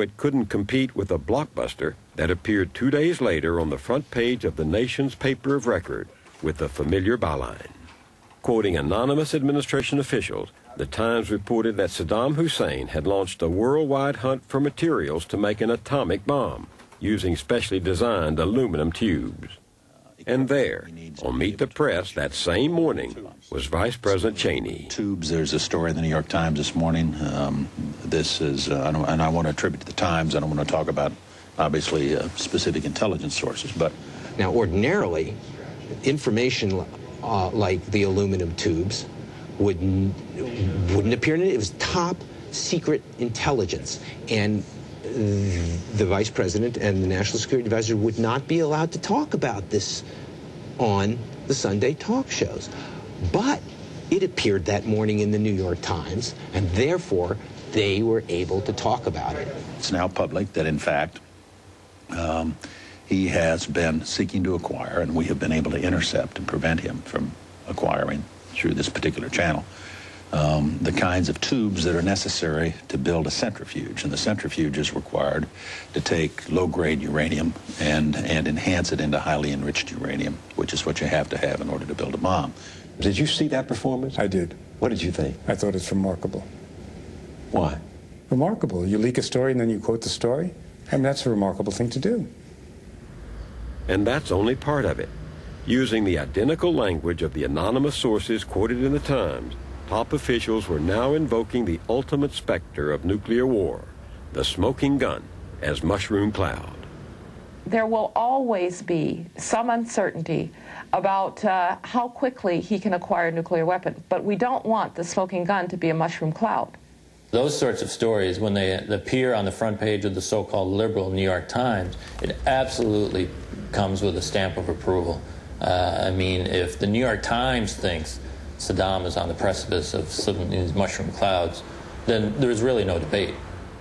It couldn't compete with a blockbuster that appeared 2 days later on the front page of the nation's paper of record with the familiar byline. Quoting anonymous administration officials, the Times reported that Saddam Hussein had launched a worldwide hunt for materials to make an atomic bomb using specially designed aluminum tubes. And there, on Meet the Press that same morning, was Vice President Cheney. Tubes, there's a story in the New York Times this morning. This is, and I want to attribute to the Times. I don't want to talk about, obviously, specific intelligence sources, but... Now, ordinarily, information like the aluminum tubes wouldn't appear in it. It was top secret intelligence. And the Vice President and the National Security Advisor would not be allowed to talk about this on the Sunday talk shows. But it appeared that morning in the New York Times, and therefore they were able to talk about it. It's now public that, in fact, he has been seeking to acquire, and we have been able to intercept and prevent him from acquiring through this particular channel, the kinds of tubes that are necessary to build a centrifuge. And the centrifuge is required to take low-grade uranium and enhance it into highly enriched uranium, which is what you have to have in order to build a bomb. Did you see that performance? I did. What did you think? I thought it's remarkable. Why? Remarkable. You leak a story and then you quote the story? I mean, that's a remarkable thing to do. And that's only part of it. Using the identical language of the anonymous sources quoted in the Times, top officials were now invoking the ultimate specter of nuclear war, the smoking gun, as mushroom cloud. There will always be some uncertainty about how quickly he can acquire a nuclear weapon, but we don't want the smoking gun to be a mushroom cloud. Those sorts of stories, when they appear on the front page of the so-called liberal New York Times, it absolutely comes with a stamp of approval. I mean, if the New York Times thinks Saddam is on the precipice of slipping these mushroom clouds, then there's really no debate.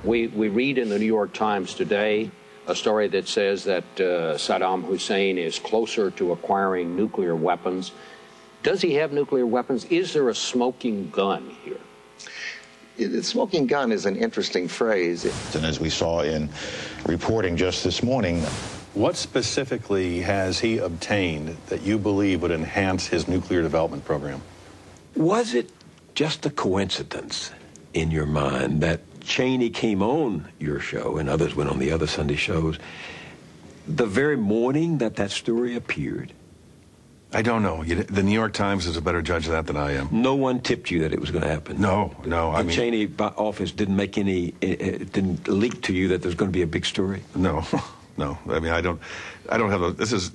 We read in the New York Times today a story that says that Saddam Hussein is closer to acquiring nuclear weapons. Does he have nuclear weapons? Is there a smoking gun here? The smoking gun is an interesting phrase. And as we saw in reporting just this morning, what specifically has he obtained that you believe would enhance his nuclear development program? Was it just a coincidence in your mind that Cheney came on your show and others went on the other Sunday shows the very morning that that story appeared? I don't know. The New York Times is a better judge of that than I am. No one tipped you that it was going to happen? No. I mean, the Cheney office didn't make any, it didn't leak to you that there's going to be a big story? No. No. I mean, I don't have a, this is,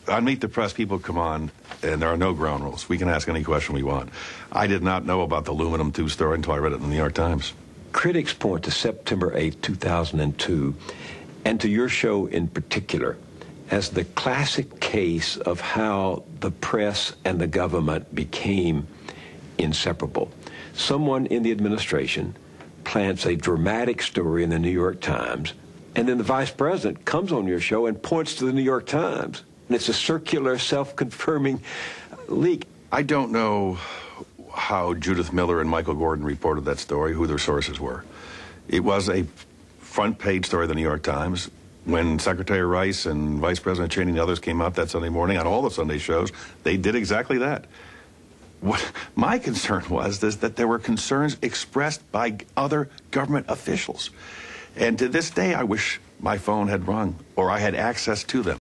on Meet the Press, people come on, and there are no ground rules. We can ask any question we want. I did not know about the aluminum tube story until I read it in the New York Times. Critics point to September 8, 2002, and to your show in particular, as the classic case of how the press and the government became inseparable. Someone in the administration plants a dramatic story in the New York Times, and then the vice president comes on your show and points to the New York Times. And it's a circular, self-confirming leak. I don't know how Judith Miller and Michael Gordon reported that story, who their sources were. It was a front-page story of the New York Times. When Secretary Rice and Vice President Cheney and others came out that Sunday morning on all the Sunday shows, they did exactly that. What my concern was is that there were concerns expressed by other government officials. And to this day, I wish my phone had rung or I had access to them.